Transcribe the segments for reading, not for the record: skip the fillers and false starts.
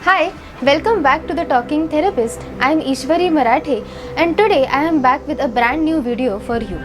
Hi, welcome back to the Talking Therapist. I am Ishwari Marathe and today I am back with a brand new video for you.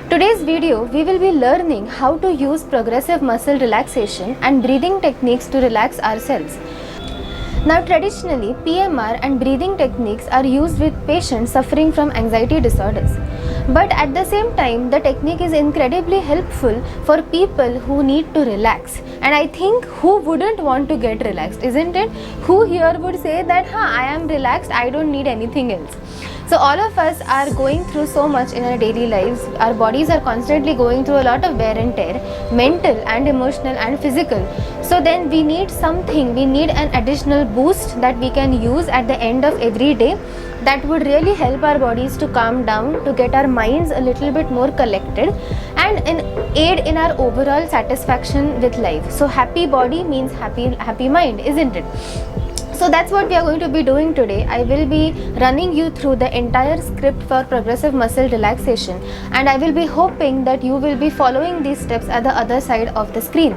Today's video we will be learning how to use progressive muscle relaxation and breathing techniques to relax ourselves. Now traditionally PMR and breathing techniques are used with patients suffering from anxiety disorders. But at the same time the technique is incredibly helpful for people who need to relax. And I think who wouldn't want to get relaxed, isn't it? Who here would say that I am relaxed, I don't need anything else. So all of us are going through so much in our daily lives. Our bodies are constantly going through a lot of wear and tear, mental and emotional and physical. So then we need something, we need an additional boost that we can use at the end of every day that would really help our bodies to calm down, to get our minds a little bit more collected and aid in our overall satisfaction with life. So happy body means happy mind, isn't it? So that's what we are going to be doing today. I will be running you through the entire script for progressive muscle relaxation and I will be hoping that you will be following these steps at the other side of the screen.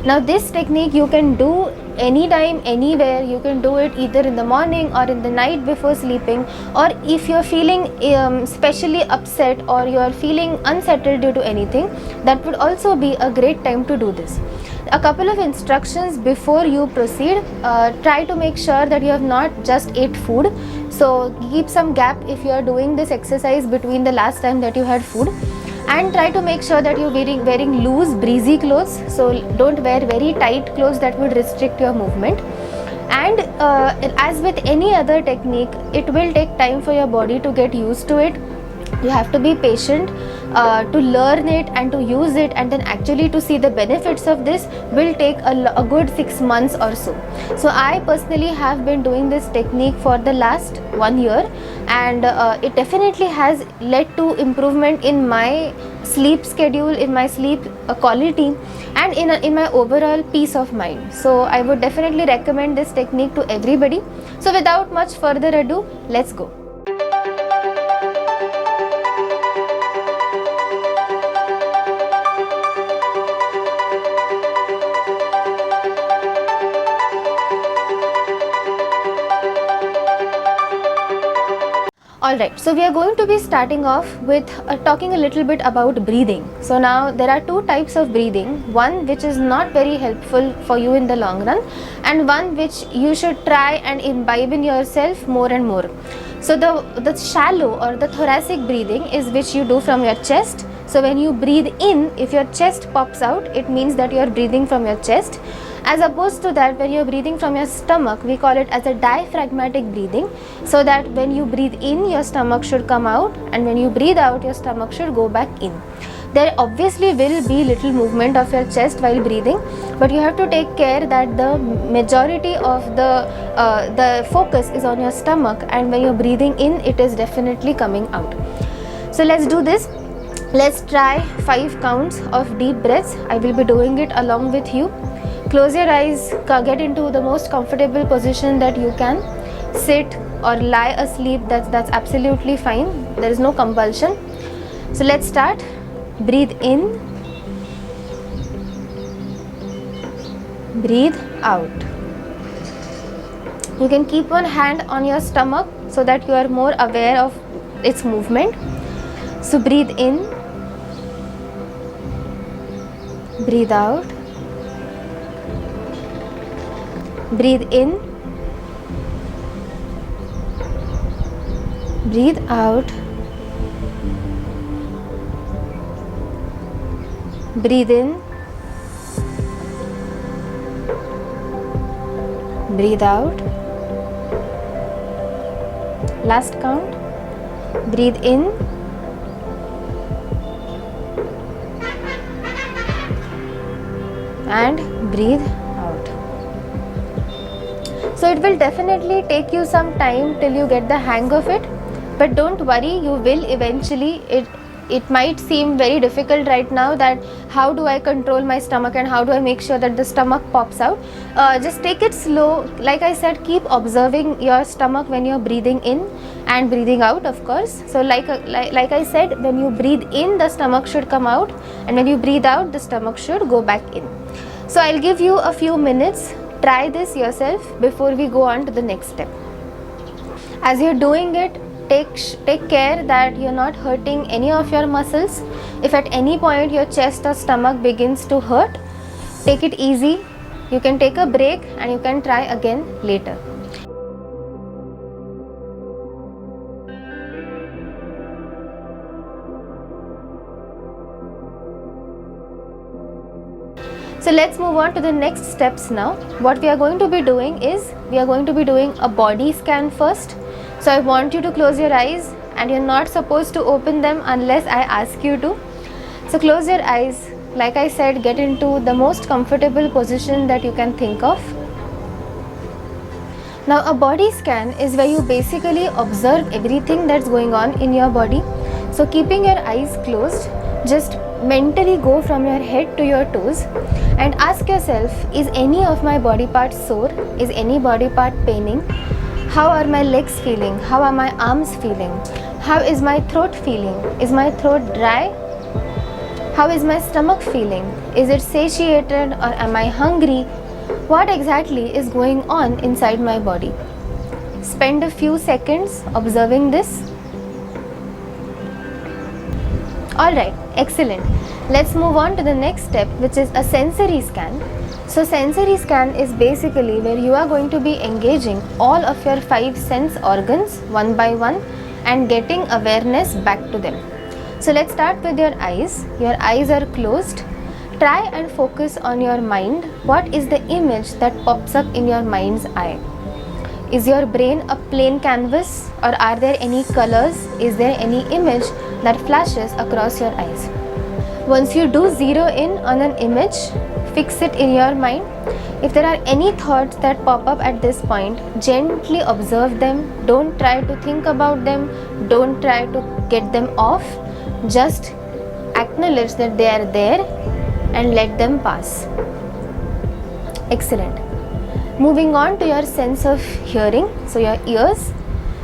Now this technique you can do anytime, anywhere. You can do it either in the morning or in the night before sleeping, or if you're feeling especially upset or you're feeling unsettled due to anything, that would also be a great time to do this. A couple of instructions before you proceed. Try to make sure that you have not just ate food. So keep some gap if you are doing this exercise between the last time that you had food. And try to make sure that you're wearing loose, breezy clothes. So don't wear very tight clothes that would restrict your movement. And as with any other technique, it will take time for your body to get used to it. You have to be patient to learn it and to use it, and then actually to see the benefits of this will take a good 6 months or so. So I personally have been doing this technique for the last 1 year and it definitely has led to improvement in my sleep schedule, in my sleep quality and in my overall peace of mind. So I would definitely recommend this technique to everybody. So without much further ado, let's go. Alright, so we are going to be starting off with talking a little bit about breathing. So now there are two types of breathing, one which is not very helpful for you in the long run and one which you should try and imbibe in yourself more and more. So the shallow or the thoracic breathing is which you do from your chest. So when you breathe in, if your chest pops out, it means that you are breathing from your chest. As opposed to that, when you are breathing from your stomach, we call it as a diaphragmatic breathing, so that when you breathe in, your stomach should come out, and when you breathe out, your stomach should go back in. There obviously will be little movement of your chest while breathing, but you have to take care that the majority of the focus is on your stomach, and when you're breathing in, it is definitely coming out. So let's do this. Let's try 5 counts of deep breaths. I will be doing it along with you. Close your eyes, get into the most comfortable position that you can. Sit or lie asleep, that's absolutely fine. There is no compulsion. So let's start. Breathe in. Breathe out. You can keep one hand on your stomach so that you are more aware of its movement. So breathe in. Breathe out. Breathe in, breathe out, breathe in, breathe out. Last count. Breathe in, and breathe out. So it will definitely take you some time till you get the hang of it, but don't worry, you will eventually. It might seem very difficult right now that how do I control my stomach and how do I make sure that the stomach pops out. Just take it slow. Like I said, keep observing your stomach when you're breathing in and breathing out, of course. So like I said, when you breathe in, the stomach should come out, and when you breathe out, the stomach should go back in. So I'll give you a few minutes try this yourself before we go on to the next step. As you're doing it, take care that you're not hurting any of your muscles. If at any point your chest or stomach begins to hurt, take it easy. You can take a break and you can try again later. So let's move on to the next steps now. What we are going to be doing is, we are going to be doing a body scan first. So I want you to close your eyes, and you're not supposed to open them unless I ask you to. So close your eyes. Like I said, get into the most comfortable position that you can think of. Now a body scan is where you basically observe everything that's going on in your body. So keeping your eyes closed, just mentally go from your head to your toes and ask yourself, is any of my body parts sore? Is any body part paining? How are my legs feeling? How are my arms feeling? How is my throat feeling? Is my throat dry? How is my stomach feeling? Is it satiated or am I hungry? What exactly is going on inside my body? Spend a few seconds observing this. Alright, excellent. Let's move on to the next step, which is a sensory scan. So sensory scan is basically where you are going to be engaging all of your 5 sense organs one by one and getting awareness back to them. So let's start with your eyes. Your eyes are closed. Try and focus on your mind. What is the image that pops up in your mind's eye? Is your brain a plain canvas, or are there any colors? Is there any image that flashes across your eyes? Once you do zero in on an image, fix it in your mind. If there are any thoughts that pop up at this point, gently observe them. Don't try to think about them. Don't try to get them off. Just acknowledge that they are there and let them pass. Excellent. Moving on to your sense of hearing, so your ears.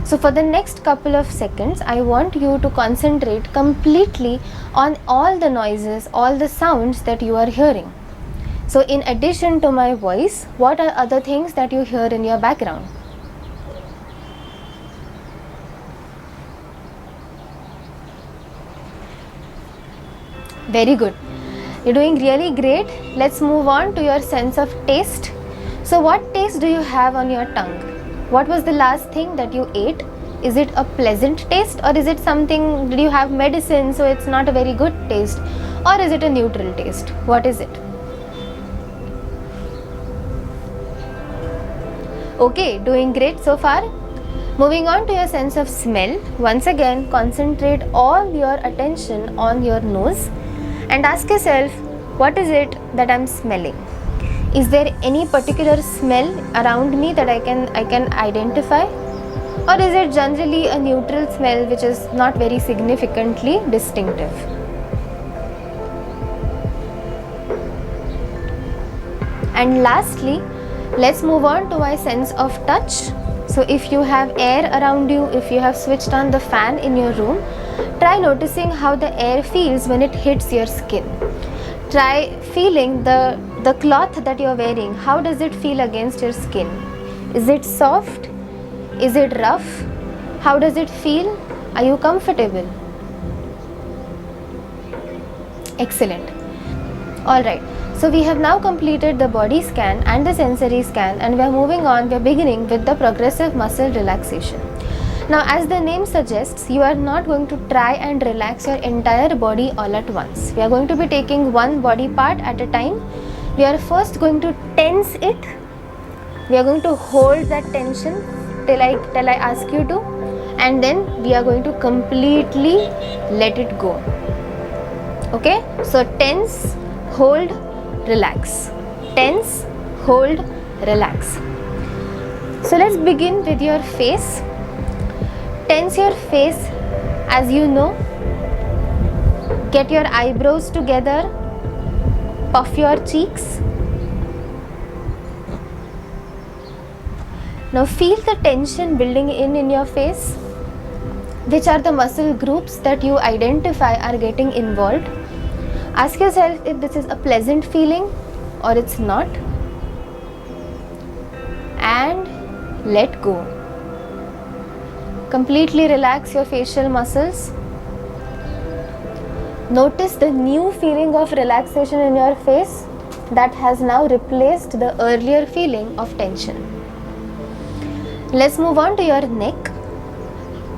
So for the next couple of seconds, I want you to concentrate completely on all the noises, all the sounds that you are hearing. So in addition to my voice, what are other things that you hear in your background? Very good. You're doing really great. Let's move on to your sense of taste. So what taste do you have on your tongue? What was the last thing that you ate? Is it a pleasant taste, or is it something, did you have medicine so it's not a very good taste, or is it a neutral taste? What is it? Okay, doing great so far. Moving on to your sense of smell. Once again, concentrate all your attention on your nose and ask yourself, what is it that I'm smelling? Is there any particular smell around me that I can identify? Or is it generally a neutral smell which is not very significantly distinctive? And lastly, let's move on to my sense of touch. So if you have air around you, if you have switched on the fan in your room, try noticing how the air feels when it hits your skin. Try feeling the cloth that you're wearing. How does it feel against your skin? Is it soft? Is it rough? How does it feel? Are you comfortable? Excellent. Alright, so we have now completed the body scan and the sensory scan, and we are moving on. We are beginning with the progressive muscle relaxation. Now, as the name suggests, you are not going to try and relax your entire body all at once. We are going to be taking one body part at a time. We are first going to tense it. We are going to hold that tension till I ask you to, and then we are going to completely let it go. Okay, so tense, hold, relax. Tense, hold, relax. So let's begin with your face. Tense your face as you know. Get your eyebrows together. Puff your cheeks. Now feel the tension building in your face. Which are the muscle groups that you identify are getting involved? Ask yourself if this is a pleasant feeling or it's not. and let go. Completely relax your facial muscles. Notice the new feeling of relaxation in your face that has now replaced the earlier feeling of tension. Let's move on to your neck.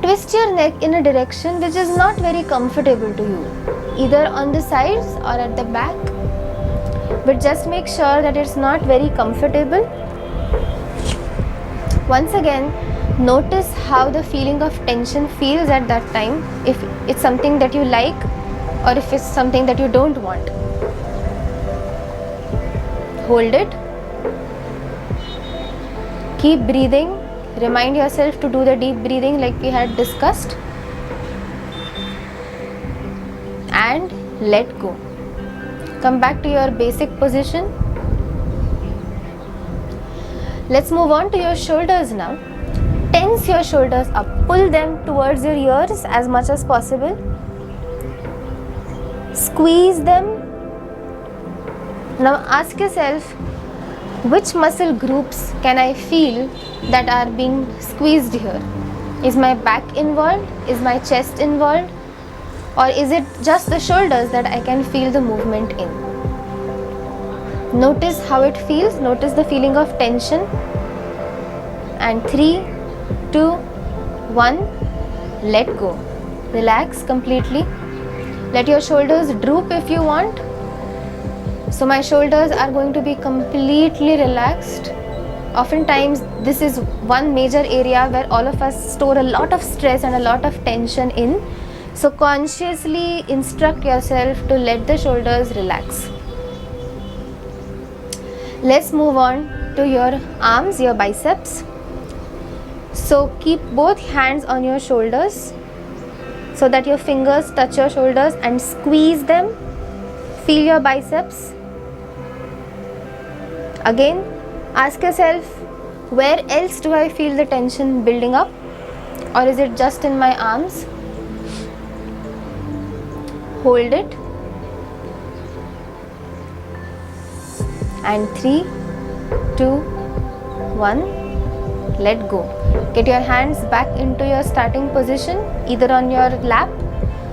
Twist your neck in a direction which is not very comfortable to you, either on the sides or at the back, but just make sure that it's not very comfortable. Once again, notice how the feeling of tension feels at that time, if it's something that you like or if it's something that you don't want. Hold it. Keep breathing. Remind yourself to do the deep breathing like we had discussed. And let go. Come back to your basic position. Let's move on to your shoulders now. Tense your shoulders up. Pull them towards your ears as much as possible. Squeeze them. Now ask yourself, which muscle groups can I feel that are being squeezed here? Is my back involved? Is my chest involved? Or is it just the shoulders that I can feel the movement in? Notice how it feels. Notice the feeling of tension. And 3, 2, 1, let go. Relax completely. Let your shoulders droop if you want. So my shoulders are going to be completely relaxed. Oftentimes this is one major area where all of us store a lot of stress and a lot of tension in. So consciously instruct yourself to let the shoulders relax. Let's move on to your arms, your biceps. So keep both hands on your shoulders so that your fingers touch your shoulders and squeeze them. Feel your biceps. Again, ask yourself, where else do I feel the tension building up? Or is it just in my arms? Hold it. And 3, 2, 1, let go. Get your hands back into your starting position, either on your lap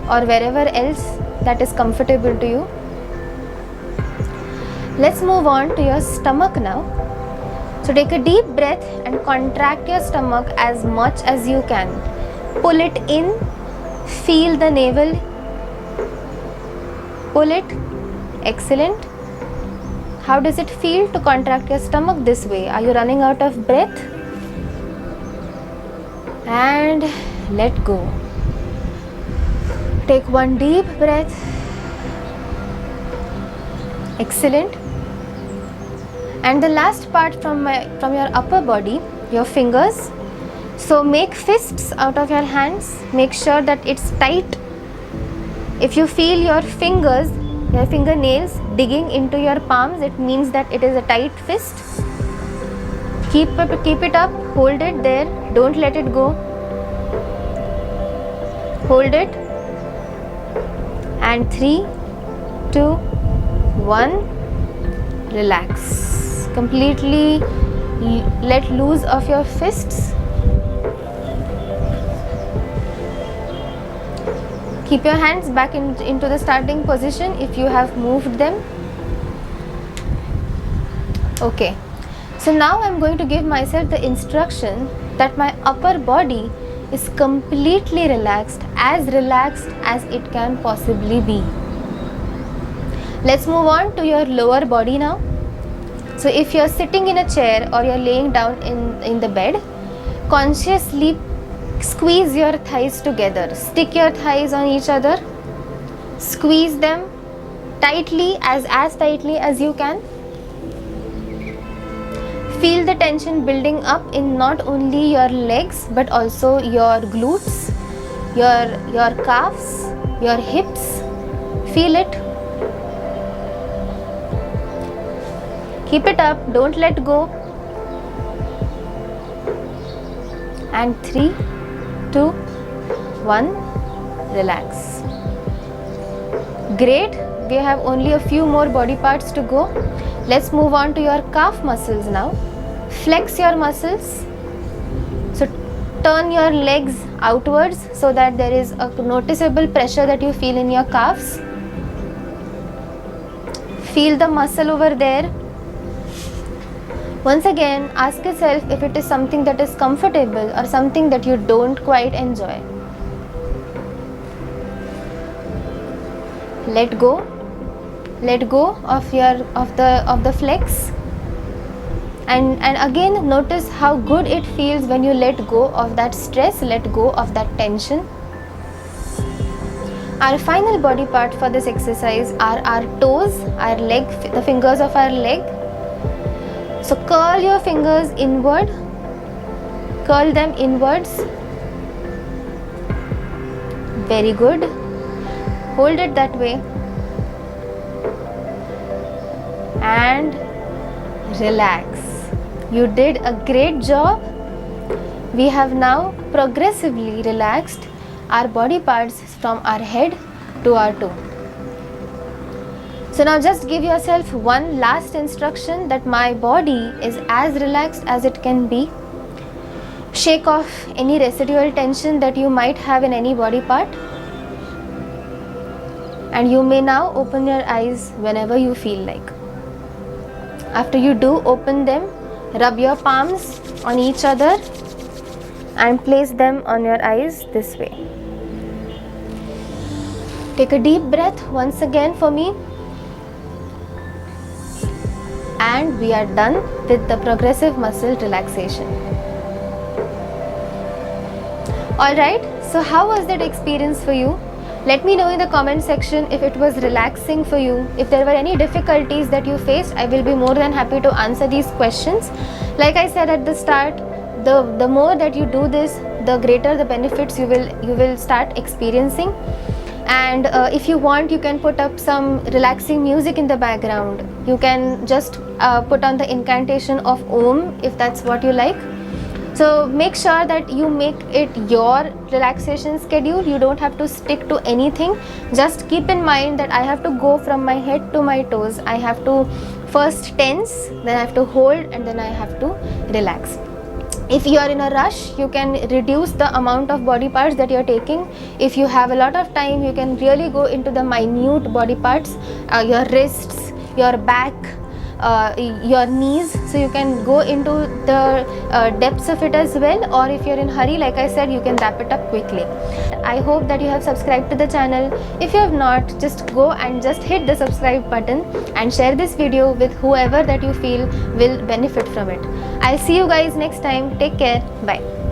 or wherever else that is comfortable to you. Let's move on to your stomach now. So take a deep breath and contract your stomach as much as you can. Pull it in, feel the navel. Pull it. Excellent. How does it feel to contract your stomach this way? Are you running out of breath? And let go. Take one deep breath. Excellent. And the last part from your upper body, your fingers. So make fists out of your hands. Make sure that it's tight. If you feel your fingers, your fingernails digging into your palms, it means that it is a tight fist. Keep it up. Hold it there. Don't let it go. Hold it. And 3, 2, 1. Relax. Completely let loose of your fists. Keep your hands back into the starting position if you have moved them. Okay. So now I'm going to give myself the instruction that my upper body is completely relaxed as it can possibly be. Let's move on to your lower body now. So if you're sitting in a chair or you're laying down in the bed, consciously squeeze your thighs together. Stick your thighs on each other. Squeeze them tightly, as tightly as you can. Feel the tension building up in not only your legs but also your glutes, your calves, your hips. Feel it. Keep it up, don't let go. And 3, 2, 1, relax. Great, we have only a few more body parts to go. Let's move on to your calf muscles now. Flex your muscles. So turn your legs outwards so that there is a noticeable pressure that you feel in your calves. Feel the muscle over there. Once again, ask yourself if it is something that is comfortable or something that you don't quite enjoy. Let go. Let go of the flex. And again, notice how good it feels when you let go of that stress, let go of that tension. Our final body part for this exercise are our toes, our leg, the fingers of our leg. So curl your fingers inward, curl them inwards. Very good. Hold it that way. And relax. You did a great job. We have now progressively relaxed our body parts from our head to our toe. So now just give yourself one last instruction that my body is as relaxed as it can be. Shake off any residual tension that you might have in any body part. And you may now open your eyes whenever you feel like. After you do open them, rub your palms on each other and place them on your eyes this way. Take a deep breath once again for me. And we are done with the progressive muscle relaxation. Alright, so how was that experience for you? Let me know in the comment section if it was relaxing for you. If there were any difficulties that you faced, I will be more than happy to answer these questions. Like I said at the start, the more that you do this, the greater the benefits you will start experiencing. And if you want, you can put up some relaxing music in the background. You can just put on the incantation of Om if that's what you like. So make sure that you make it your relaxation schedule. You don't have to stick to anything. Just keep in mind that I have to go from my head to my toes. I have to first tense, then I have to hold, and then I have to relax. If you are in a rush, you can reduce the amount of body parts that you are taking. If you have a lot of time, you can really go into the minute body parts, your wrists, your back, your knees, so you can go into the depths of it as well. Or if you're in hurry, like I said, you can wrap it up quickly. I hope that you have subscribed to the channel. If you have not, just go and just hit the subscribe button and share this video with whoever that you feel will benefit from it. I'll see you guys next time. Take care. Bye.